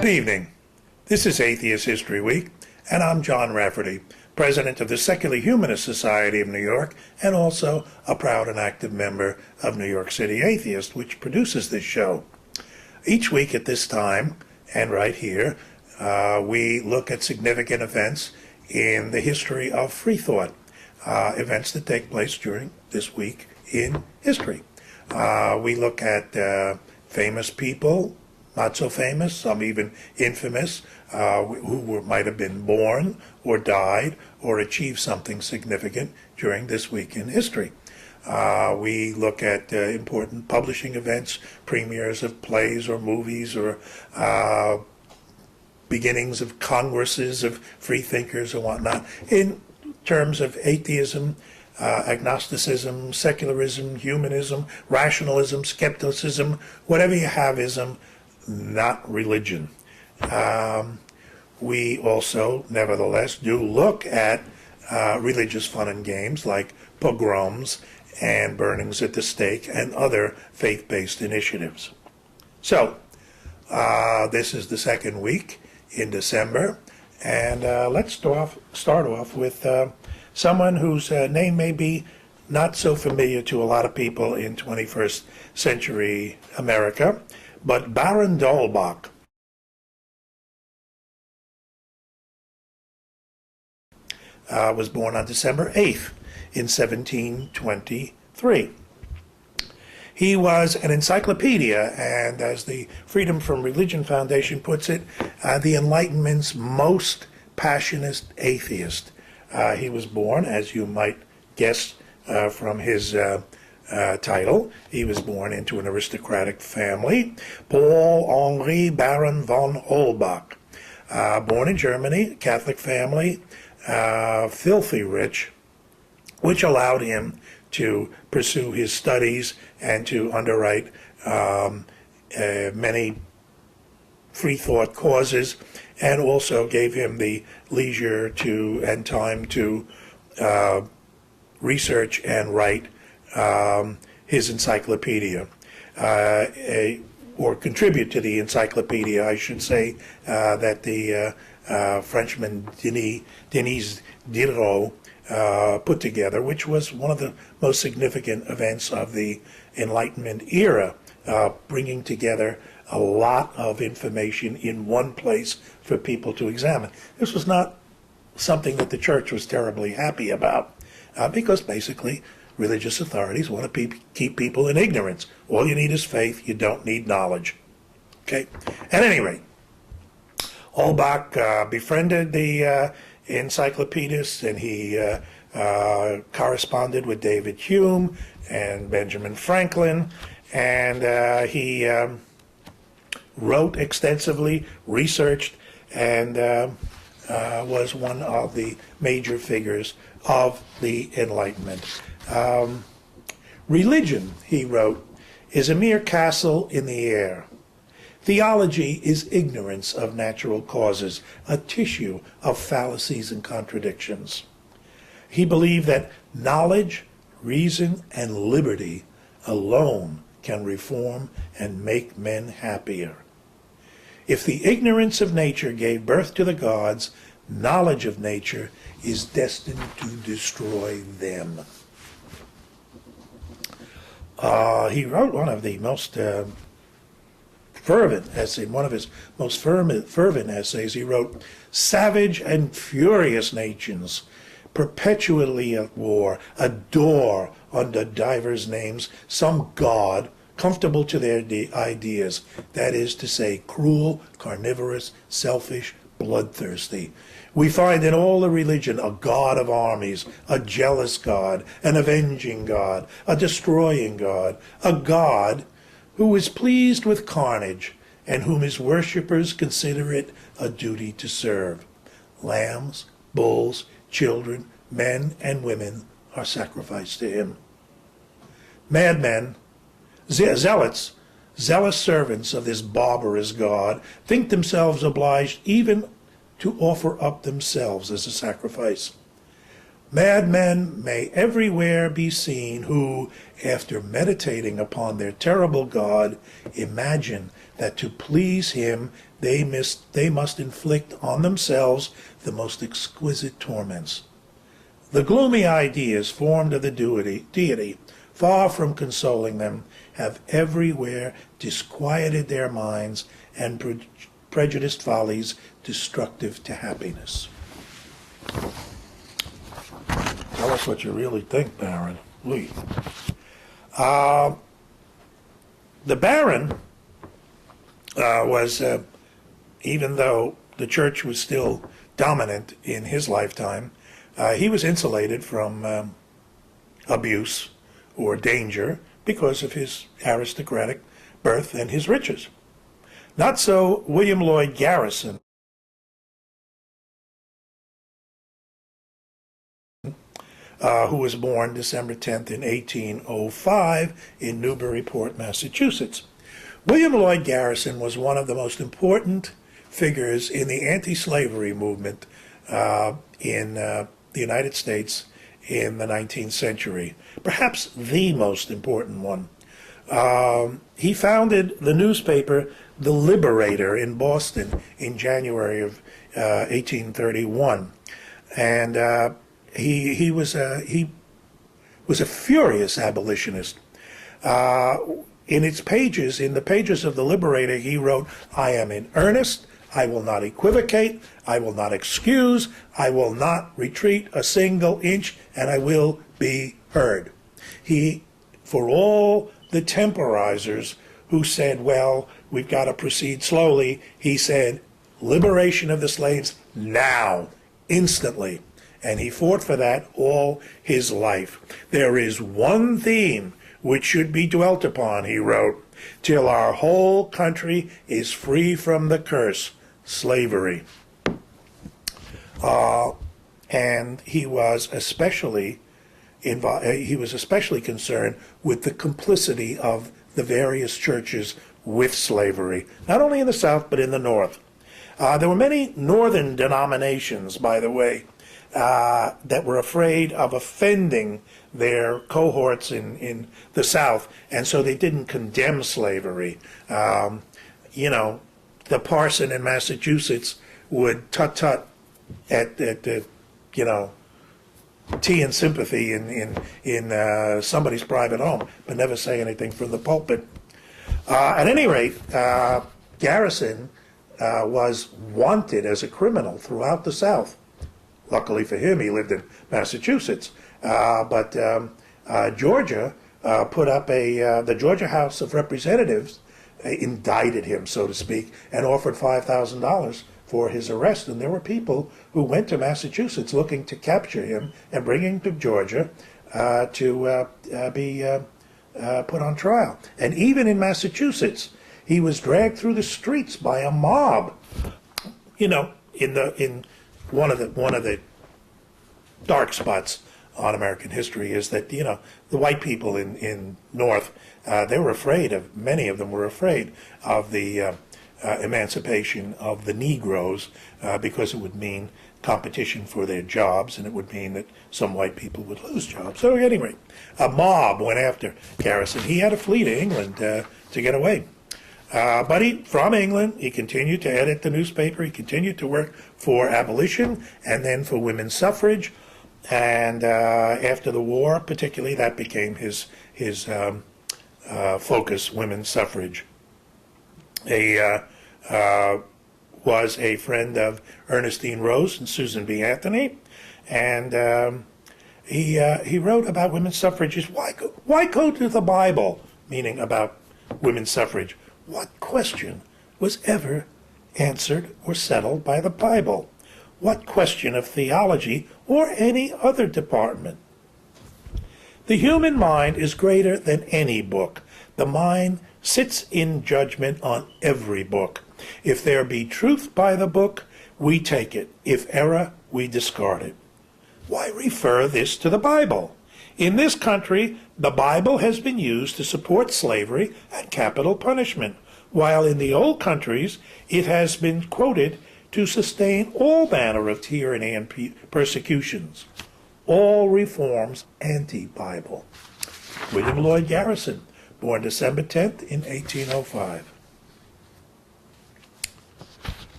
Good evening. This is Atheist History Week, and I'm John Rafferty, president of the Secular Humanist Society of New York, and also a proud and active member of New York City Atheists, which produces this show. Each week at this time, and right here, we look at significant events in the history of free thought, events that take place during this week in history. We look at famous people, not so famous, some even infamous, who might have been born or died or achieved something significant during this week in history. We look at important publishing events, premieres of plays or movies, or beginnings of congresses of free thinkers and whatnot, in terms of atheism, agnosticism, secularism, humanism, rationalism, skepticism, whatever you have ism, not religion. We also, nevertheless, do look at religious fun and games like pogroms and burnings at the stake and other faith-based initiatives. So, this is the second week in December, and let's start off with someone whose name may be not so familiar to a lot of people in 21st century America, but Baron Holbach. Was born on December 8th in 1723. He was an encyclopedia, and as the Freedom from Religion Foundation puts it, the Enlightenment's most passionate atheist. He was born, as you might guess from his title, he was born into an aristocratic family, Paul-Henri Baron von Holbach. Born in Germany, Catholic family, filthy rich, which allowed him to pursue his studies and to underwrite many free thought causes, and also gave him the leisure to and time to research and write his encyclopedia, or contribute to the encyclopedia. I should say that the Frenchman Denis Diderot put together, which was one of the most significant events of the Enlightenment era, bringing together a lot of information in one place for people to examine. This was not something that the church was terribly happy about, because basically religious authorities want to keep people in ignorance. All you need is faith. You don't need knowledge. Okay? At any rate, Holbach befriended the encyclopedists, and he corresponded with David Hume and Benjamin Franklin, and he wrote extensively, researched, and was one of the major figures of the Enlightenment. Religion, he wrote, is a mere castle in the air. Theology is ignorance of natural causes, a tissue of fallacies and contradictions. He believed that knowledge, reason, and liberty alone can reform and make men happier. If the ignorance of nature gave birth to the gods, knowledge of nature is destined to destroy them. He wrote one of the most fervent essays, one of his most fervent essays. He wrote, "Savage and furious nations, perpetually at war, adore under divers names some god comfortable to their ideas, that is to say, cruel, carnivorous, selfish, bloodthirsty. We find in all the religion a god of armies, a jealous god, an avenging god, a destroying god, a god who is pleased with carnage, and whom his worshippers consider it a duty to serve. Lambs, bulls, children, men, and women are sacrificed to him. Madmen, zealots, zealous servants of this barbarous god, think themselves obliged even to offer up themselves as a sacrifice. Madmen may everywhere be seen who, after meditating upon their terrible God, imagine that to please him they must inflict on themselves the most exquisite torments. The gloomy ideas formed of the deity, far from consoling them, have everywhere disquieted their minds and prejudiced follies destructive to happiness. Tell us what you really think, Baron. The Baron was, even though the church was still dominant in his lifetime, he was insulated from abuse or danger because of his aristocratic birth and his riches. Not so William Lloyd Garrison, who was born December 10th in 1805 in Newburyport, Massachusetts. William Lloyd Garrison was one of the most important figures in the anti-slavery movement in the United States in the 19th century, perhaps the most important one. He founded the newspaper The Liberator in Boston in January of 1831, and he was a furious abolitionist. In the pages of The Liberator, he wrote, "I am in earnest. I will not equivocate. I will not excuse. I will not retreat a single inch, and I will be heard." For all the temporizers who said, well, we've got to proceed slowly, he said, liberation of the slaves now, instantly. And he fought for that all his life. "There is one theme which should be dwelt upon," he wrote, "till our whole country is free from the curse, slavery." And he was especially concerned with the complicity of the various churches with slavery, not only in the South but in the North. There were many northern denominations, by the way, that were afraid of offending their cohorts in the South, and so they didn't condemn slavery. The parson in Massachusetts would tut-tut at tea and sympathy in somebody's private home, but never say anything from the pulpit. At any rate, Garrison was wanted as a criminal throughout the South. Luckily for him, he lived in Massachusetts. But Georgia put up the Georgia House of Representatives indicted him, so to speak, and offered $5,000 for his arrest. And there were people who went to Massachusetts looking to capture him and bring him to Georgia to be put on trial. And even in Massachusetts, he was dragged through the streets by a mob. In one of the dark spots on American history is that the white people in North, many of them were afraid of the emancipation of the Negroes because it would mean competition for their jobs, and it would mean that some white people would lose jobs. So at any rate, a mob went after Garrison. He had to flee to England to get away. But from England, he continued to edit the newspaper. He continued to work for abolition and then for women's suffrage. And after the war, particularly, that became his focus, women's suffrage. He was a friend of Ernestine Rose and Susan B. Anthony, and he wrote about women's suffrages. Why go to the Bible? Meaning about women's suffrage. What question was ever answered or settled by the Bible? What question of theology or any other department? The human mind is greater than any book. The mind sits in judgment on every book. If there be truth by the book, we take it. If error, we discard it. Why refer this to the Bible? In this country, the Bible has been used to support slavery and capital punishment, while in the old countries it has been quoted to sustain all manner of tyranny and persecutions. all reforms anti-Bible. William Lloyd Garrison, born December 10th in 1805.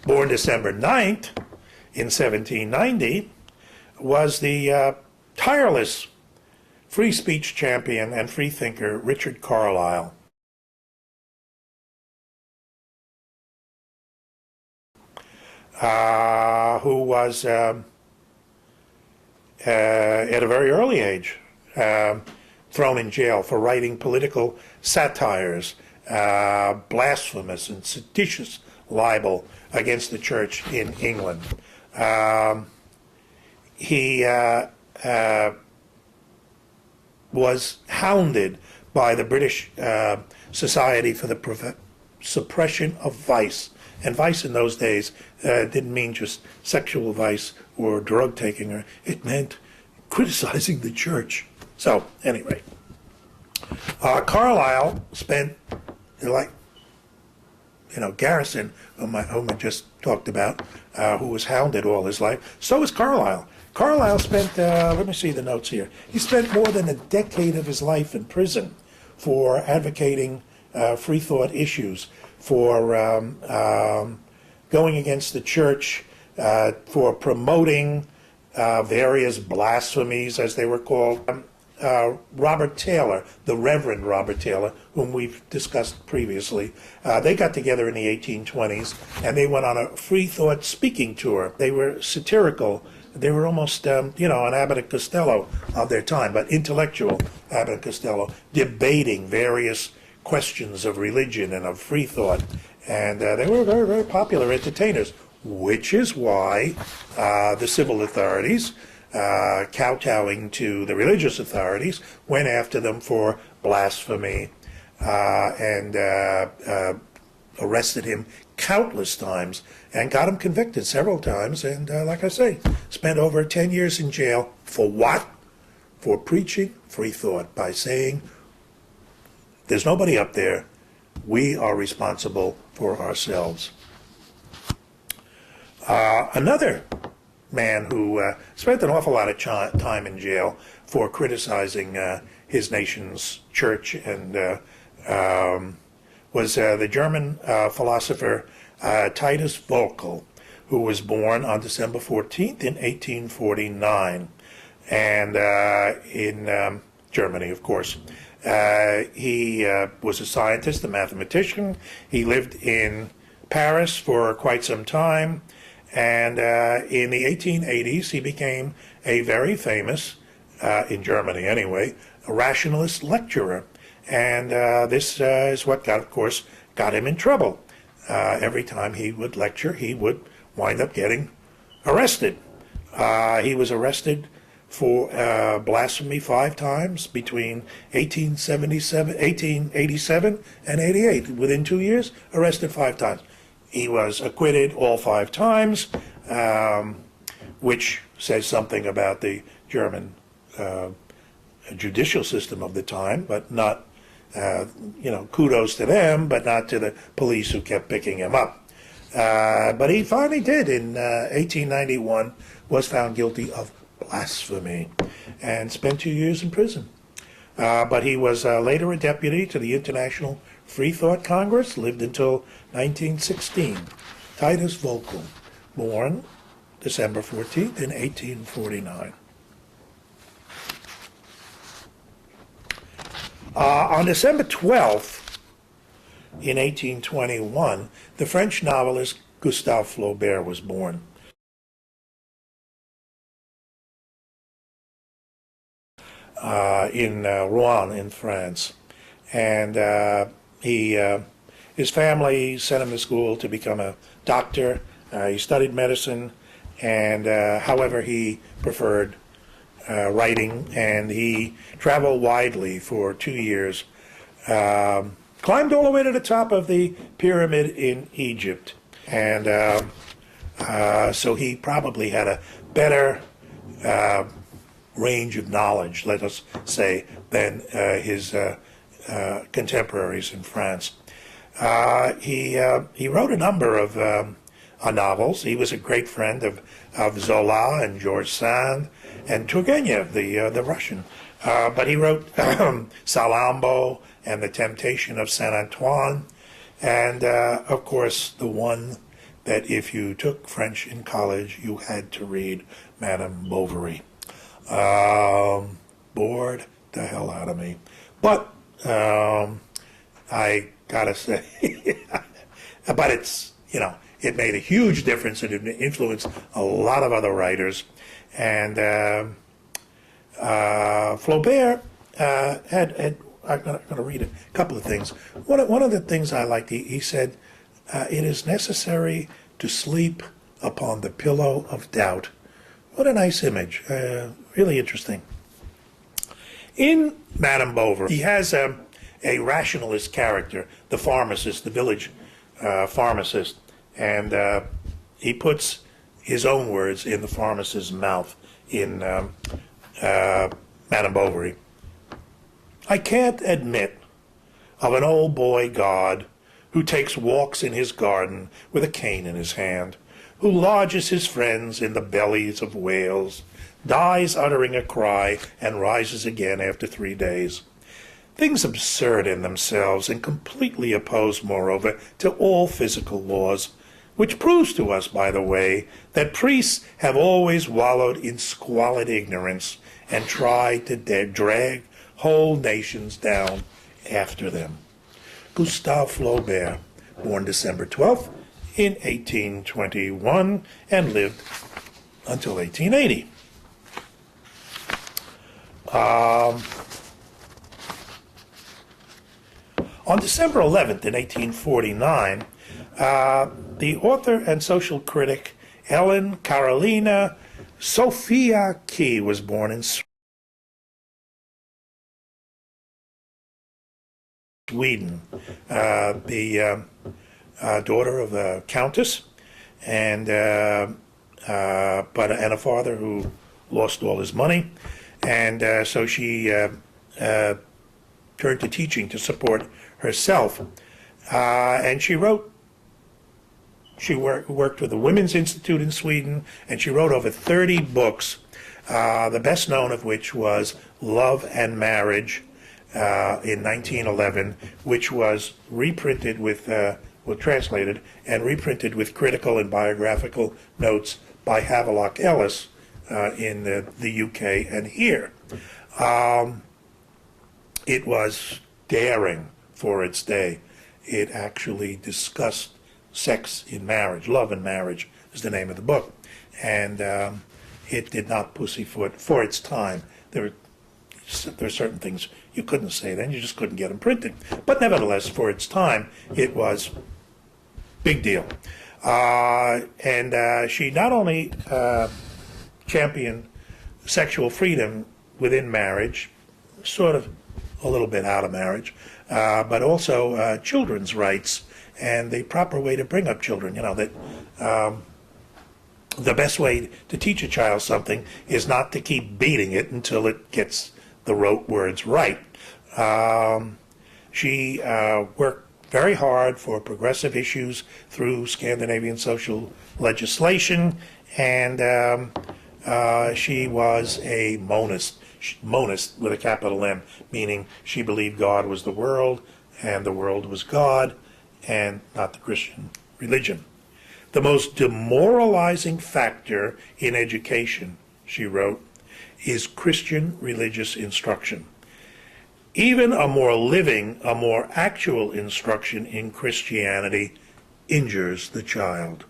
Born December 9th in 1790, was the tireless free speech champion and freethinker Richard Carlisle. Who was, at a very early age, thrown in jail for writing political satires, blasphemous and seditious libel against the church in England. He was hounded by the British Society for the Suppression of Vice. And vice in those days didn't mean just sexual vice or drug taking. It meant criticizing the church. So, anyway, Carlisle spent, like, Garrison, whom I just talked about, who was hounded all his life. So was Carlisle. Carlisle spent, let me see the notes here. He spent more than a decade of his life in prison for advocating free thought issues, for going against the church, for promoting various blasphemies, as they were called. Robert Taylor, the Reverend Robert Taylor, whom we've discussed previously, they got together in the 1820s and they went on a free thought speaking tour. They were satirical. They were almost, an Abbott and Costello of their time, but intellectual Abbott and Costello, debating various questions of religion and of free thought. And they were very, very popular entertainers, which is why the civil authorities, kowtowing to the religious authorities, went after them for blasphemy and arrested him countless times and got him convicted several times. And like I say, spent over 10 years in jail for what? For preaching free thought, by saying, there's nobody up there. We are responsible for ourselves. Another man who spent an awful lot of time in jail for criticizing his nation's church and was the German philosopher Titus Volkel, who was born on December 14th in 1849, and in Germany, of course. He was a scientist, a mathematician. He lived in Paris for quite some time. And in the 1880s, he became a very famous, in Germany anyway, a rationalist lecturer. And this is what, of course, got him in trouble. Every time he would lecture, he would wind up getting arrested. He was arrested for blasphemy 5 times between 1887 and 88. Within 2 years, arrested 5 times. He was acquitted all 5 times, which says something about the German judicial system of the time, but not, kudos to them, but not to the police who kept picking him up. But he finally did, in 1891, was found guilty of blasphemy and spent 2 years in prison. But he was later a deputy to the International Free Thought Congress, lived until 1916. Titus Volkel, born December 14th in 1849. On December 12th in 1821, the French novelist Gustave Flaubert was born. In Rouen, in France. And his family sent him to school to become a doctor. He studied medicine, and however, he preferred writing, and he traveled widely for 2 years. Climbed all the way to the top of the pyramid in Egypt. And so he probably had a better range of knowledge, let us say, than his contemporaries in France. He wrote a number of novels. He was a great friend of Zola and George Sand and Turgenev, the Russian. But he wrote Salammbô and The Temptation of Saint Antoine, and of course the one that if you took French in college you had to read, Madame Bovary. Bored the hell out of me. But I gotta say, but it's, it made a huge difference and it influenced a lot of other writers. And Flaubert had I'm going to read a couple of things. One of the things I liked, he said, it is necessary to sleep upon the pillow of doubt. What a nice image. Really interesting. In Madame Bovary, he has a rationalist character, the pharmacist, the village pharmacist, and he puts his own words in the pharmacist's mouth in Madame Bovary. I can't admit of an old boy god who takes walks in his garden with a cane in his hand, who lodges his friends in the bellies of whales, dies uttering a cry, and rises again after 3 days. Things absurd in themselves and completely opposed, moreover, to all physical laws, which proves to us, by the way, that priests have always wallowed in squalid ignorance and tried to drag whole nations down after them. Gustave Flaubert, born December 12th in 1821 and lived until 1880. On December 11th in 1849, the author and social critic Ellen Carolina Sophia Key was born in Sweden, the daughter of a countess, and a father who lost all his money, and so she turned to teaching to support herself, and she worked with the Women's Institute in Sweden, and she wrote over 30 books, the best known of which was Love and Marriage, in 1911, which was reprinted with, translated and reprinted with critical and biographical notes by Havelock Ellis in the UK and here. It was daring for its day. It actually discussed sex in marriage. Love and Marriage is the name of the book. And it did not pussyfoot for its time. There are certain things you couldn't say then, you just couldn't get them printed. But nevertheless, for its time, it was big deal. And she not only championed sexual freedom within marriage, sort of a little bit out of marriage, but also children's rights and the proper way to bring up children. You know, that the best way to teach a child something is not to keep beating it until it gets the rote words right. She worked very hard for progressive issues through Scandinavian social legislation, and she was a monist with a capital M, meaning she believed God was the world and the world was God and not the Christian religion. The most demoralizing factor in education, she wrote, is Christian religious instruction. Even a more living, a more actual instruction in Christianity injures the child.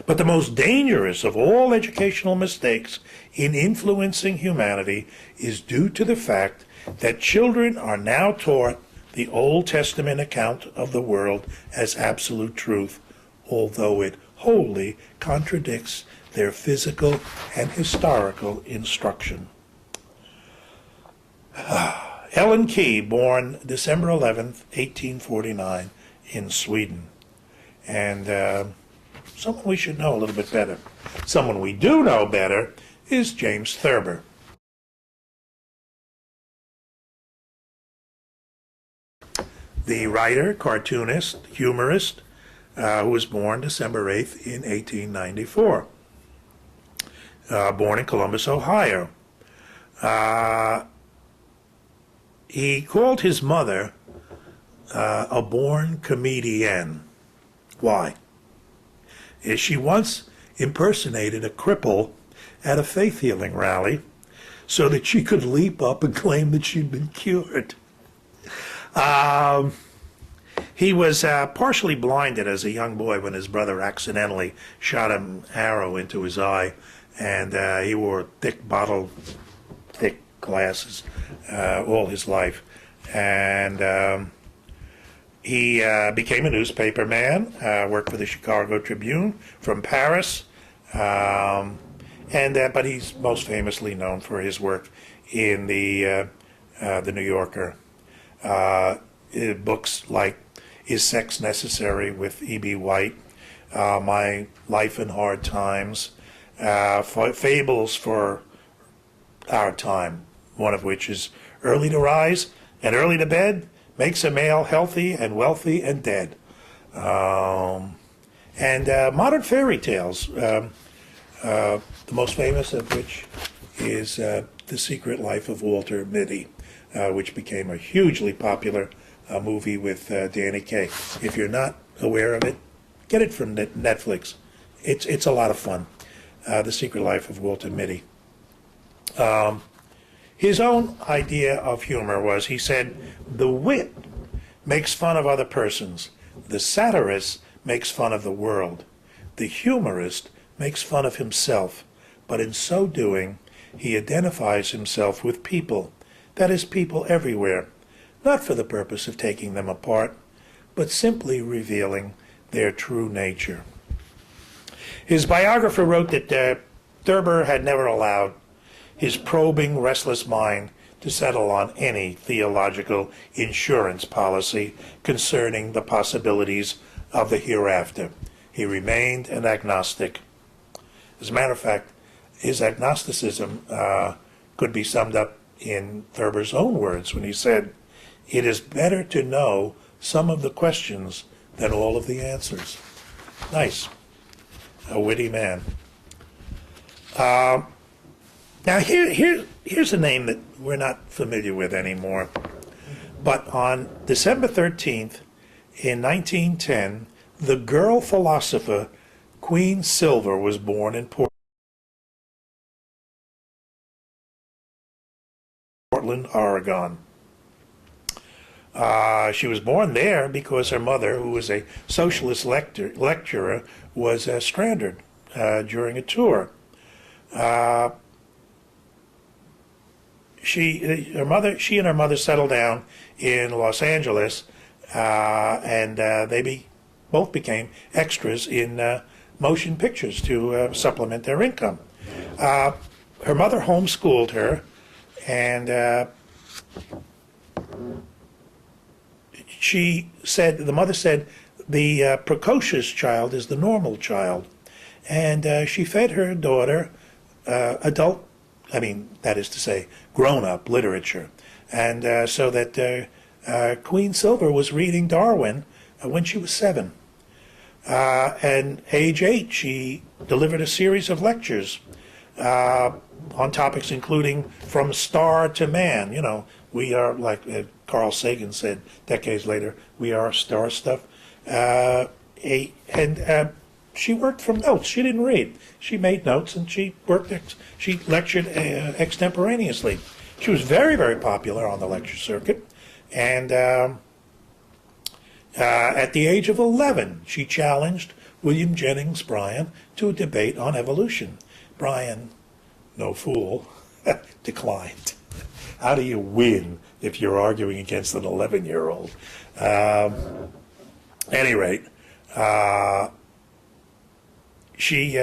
But the most dangerous of all educational mistakes in influencing humanity is due to the fact that children are now taught the Old Testament account of the world as absolute truth, although it wholly contradicts their physical and historical instruction. Ellen Key, born December 11th, 1849, in Sweden. And someone we should know a little bit better. Someone we do know better is James Thurber. The writer, cartoonist, humorist, who was born December 8th in 1894. Born in Columbus, Ohio. He called his mother a born comedienne. Why? She once impersonated a cripple at a faith healing rally so that she could leap up and claim that she'd been cured. He was partially blinded as a young boy when his brother accidentally shot an arrow into his eye, and he wore thick glasses all his life. And he became a newspaper man, worked for the Chicago Tribune from Paris, but he's most famously known for his work in the New Yorker. Books like Is Sex Necessary with E.B. White, My Life in Hard Times, fables for our time, one of which is Early to Rise and Early to Bed makes a male healthy and wealthy and dead. Modern fairy tales, the most famous of which is The Secret Life of Walter Mitty, which became a hugely popular movie with Danny Kaye. If you're not aware of it, get it from Netflix. It's a lot of fun. The Secret Life of Walter Mitty. His own idea of humor was, he said, the wit makes fun of other persons. The satirist makes fun of the world. The humorist makes fun of himself. But in so doing, he identifies himself with people. That is, people everywhere. Not for the purpose of taking them apart, but simply revealing their true nature. His biographer wrote that Thurber had never allowed his probing, restless mind to settle on any theological insurance policy concerning the possibilities of the hereafter. He remained an agnostic. As a matter of fact, his agnosticism could be summed up in Thurber's own words when he said, "It is better to know some of the questions than all of the answers." Nice. A witty man. Now here's a name that we're not familiar with anymore. But on December 13th, in 1910, the girl philosopher Queen Silver was born in Portland, Oregon. She was born there because her mother, who was a socialist lecturer, was stranded during a tour. She and her mother settled down in Los Angeles, and they both became extras in motion pictures to supplement their income. Her mother homeschooled her, and the mother said, the precocious child is the normal child. And she fed her daughter that is to say, grown-up literature. And so that Queen Silver was reading Darwin when she was 7. And age 8, she delivered a series of lectures on topics including From Star to Man. You know, we are, like Carl Sagan said decades later, we are star stuff. She worked from notes. She didn't read. She made notes, and she lectured extemporaneously. She was very, very popular on the lecture circuit. And at the age of 11, she challenged William Jennings Bryan to a debate on evolution. Bryan, no fool, declined. How do you win if you're arguing against an 11-year-old? At any rate, she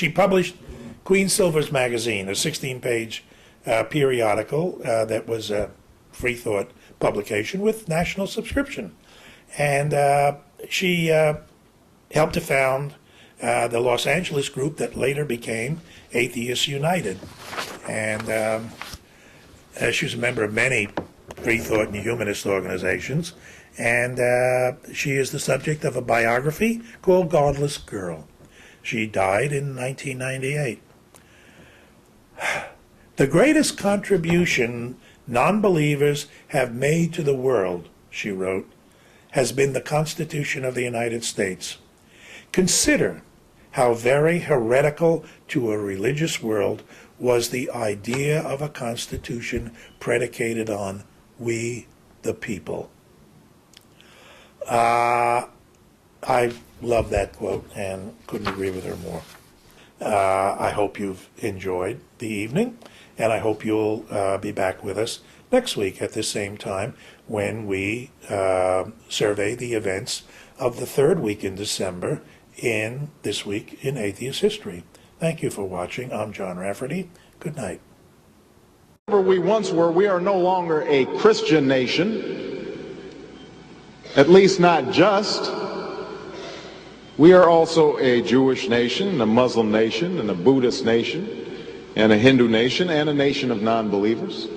published Queen Silver's Magazine, a 16-page periodical that was a free thought publication with national subscription. And she helped to found the Los Angeles group that later became Atheists United. And she was a member of many free thought and humanist organizations, and she is the subject of a biography called Godless Girl. She died in 1998. The greatest contribution non-believers have made to the world, she wrote, has been the Constitution of the United States. Consider how very heretical to a religious world was the idea of a constitution predicated on we the people. I love that quote and couldn't agree with her more. I hope you've enjoyed the evening, and I hope you'll be back with us next week at the same time when we survey the events of the third week in December in This Week in Atheist History. Thank you for watching. I'm John Rafferty. Good night. Wherever we once were, we are no longer a Christian nation, at least not just. We are also a Jewish nation, a Muslim nation, and a Buddhist nation, and a Hindu nation, and a nation of non-believers.